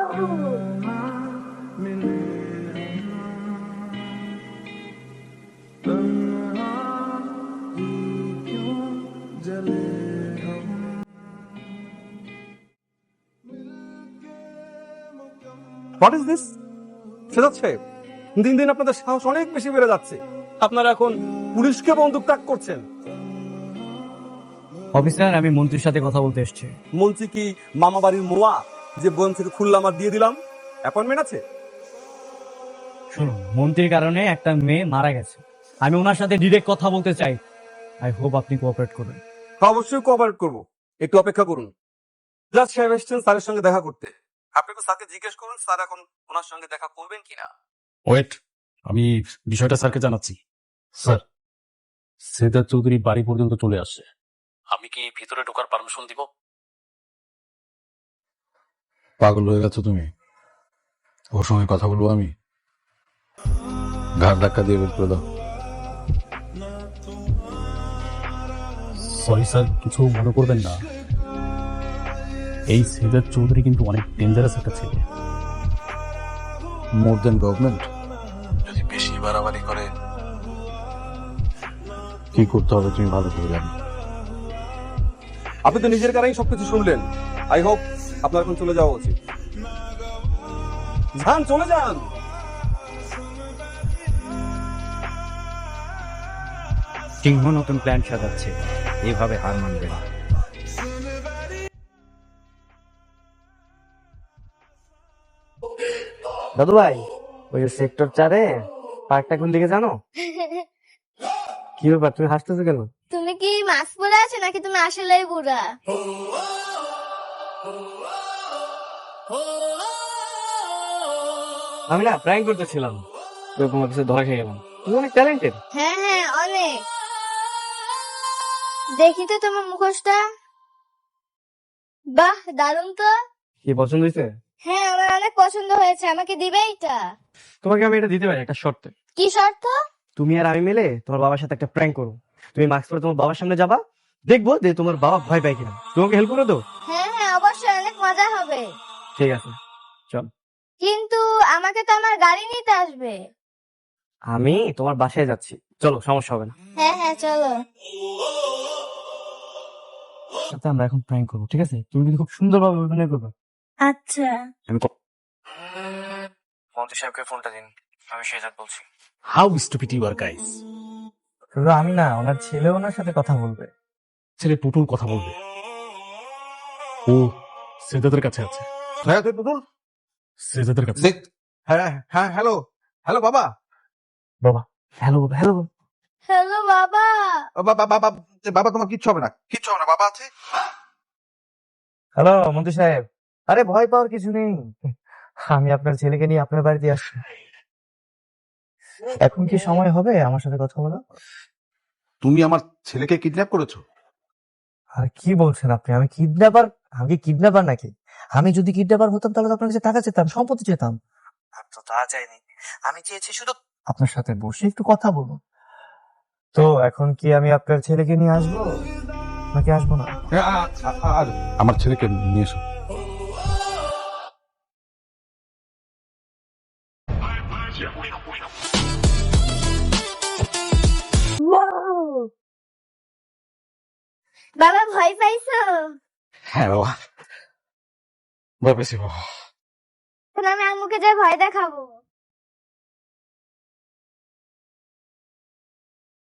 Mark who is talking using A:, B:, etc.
A: What is this? সেজাদ সাহেব, দিন দিন আপনাদের সাহস অনেক বেশি বেড়ে যাচ্ছে। আপনারা এখন পুলিশকে বন্দুক তাক করছেন।
B: অফিসার, আমি মন্ত্রীর সাথে কথা বলতে এসেছি।
A: মন্ত্রী কি মামা বাড়ির মোয়া যে বোন থেকে খুললা আমার দিয়ে দিলাম? অ্যাপয়েন্টমেন্ট আছে?
B: শুনুন, মন্ত্রীর কারণে একটা মেয়ে মারা গেছে। আমি ওনার সাথে ডিরেক্ট কথা বলতে চাই। আই হোপ আপনি কোঅপারেট করবেন।
A: অবশ্যই কোঅপারেট করবো, একটু অপেক্ষা করুন। জাজ সাহেব এসছেন স্যারের সঙ্গে দেখা করতে। আপনি তো স্যারকে জিজ্ঞেস করুন স্যার এখন ওনার সঙ্গে দেখা করবেন কিনা।
C: ওয়েট, আমি বিষয়টা স্যারকে জানাচ্ছি। স্যার, সেজাদ চৌধুরী বাড়ি পর্যন্ত চলে আসছে। আমি কি ভিতরে ঢোকার পারমিশন দিব?
D: পাগল হয়ে গেছো তুমি? ওর সঙ্গে কথা বলবো আমি? ঘাড় ধাক্কা দিয়ে বের করে দাও।
C: সরি স্যার, কিছু মনে করবেন না। এই সেজাদ চৌধুরী কিন্তু অনেক ডেঞ্জারাস একটা ছেলে।
D: মোর দেন গভর্নমেন্ট যদি বেশি বাড়াবাড়ি করে কি করতে হবে তুমি ভালো করে জানো।
A: আপনি তো নিজের কারণেই সবকিছু শুনলেন। আই হোপ আপনার এখন চলে যাওয়া উচিত। যান, চলে যান।
B: সিংহ নতুন প্ল্যান সাজাচ্ছে, এইভাবে হার মানবে না। দাদু ভাই, ওই সেক্টর 4-এ পার্কটা কোন দিকে জানো? কি ব্যাপার, তুমি হাসতেছো কেন?
E: তুমি কি মাস্ক পরে আছো নাকি তুমি আসলেই বুড়া?
B: আমি না প্র্যাঙ্ক করতেছিলাম, তো তোমার কাছে ধরা খেয়ে গেলাম। তুমি অনেক ট্যালেন্টেড।
E: হ্যাঁ হ্যাঁ অনেক। দেখি তো তোমার মুখোশটা। বাহ, দারুণ তো।
B: কি পছন্দ হয়েছে?
E: হ্যাঁ, আমার অনেক পছন্দ হয়েছে। আমাকে দিবে এটা?
B: তোমাকে আমি এটা দিতে পারি একটা শর্তে।
E: কি শর্ত?
B: তুমি আর আমি মিলে তোমার বাবার সাথে একটা প্র্যাঙ্ক করো। তুমি মাস্ক পরে তোমার বাবার সামনে যাবা, দেখবো যে তোমার বাবা ভয় পায় কিনা। তোমাকে হেল্প করে দাও?
E: হ্যাঁ হ্যাঁ অবশ্যই, অনেক মজা হবে।
B: ঠিক আছে, চল।
E: কিন্তু আমাকে তো আমার গাড়ি নিতে আসবে।
B: আমি তোমার বাসায় যাচ্ছি, চলো, সমস্যা হবে না।
E: হ্যাঁ হ্যাঁ চলো।
B: আচ্ছা, আমরা এখন প্র্যাঙ্ক করবো, ঠিক আছে? তুমি কিন্তু খুব সুন্দরভাবে অভিনয় করবে।
E: আচ্ছা।
B: আমি মন্ত্রী সাহেবকে ফোনটা দিন, আমি শেজাদ বলছি।
C: How stupid you are guys.
B: শুধু আমি না, ওনার ছেলে ওনার সাথে কথা বলবে।
C: ছেলে টুটুল কথা বলবে। ও সেজাদের কাছে আছে।
D: হ্যাঁ তুই পুতুল।
C: সেজাদের কাছে।
D: হ্যাঁ হ্যাঁ, হ্যালো হ্যালো বাবা।
B: বাবা, হ্যালো হ্যালো।
E: হ্যালো বাবা।
D: বাবা বাবা তোমার কিচ্ছু হবে না, কিচ্ছু হবে না, বাবা আছে।
B: হ্যালো মন্ত্রী সাহেব, আরে ভয় পাওয়ার কিছু নেই। আমি আপনার ছেলেকে নিয়ে আপনার বাড়িতে আসছি। এখন কি সময় হবে আমার সাথে কথা বলা?
D: তুমি আমার ছেলেকে কিডন্যাপ করেছো?
B: আর কি বলছেন আপনি? আমি কিডন্যাপার? আমি কি কিডন্যাপার নাকি? আমি যদি কিডন্যাপার হতাম তাহলে তো আপনার কাছে টাকা চেতাম, সম্পত্তি চেতাম। আমি তো তা চাইনি। আমি চেয়েছি শুধু আপনার সাথে বসে একটু কথা বলবো। তো এখন কি আমি আপনার ছেলেকে নিয়ে আসবো নাকি আসবো না?
D: আমার ছেলেকে নিয়ে এসো।
E: বাবা ভয় পাইছো?
D: হ্যাঁ বাবা, ভয় পেয়েছি বাবা।
E: এখন আমি আম্মুকে যাই ভয় দেখাবো।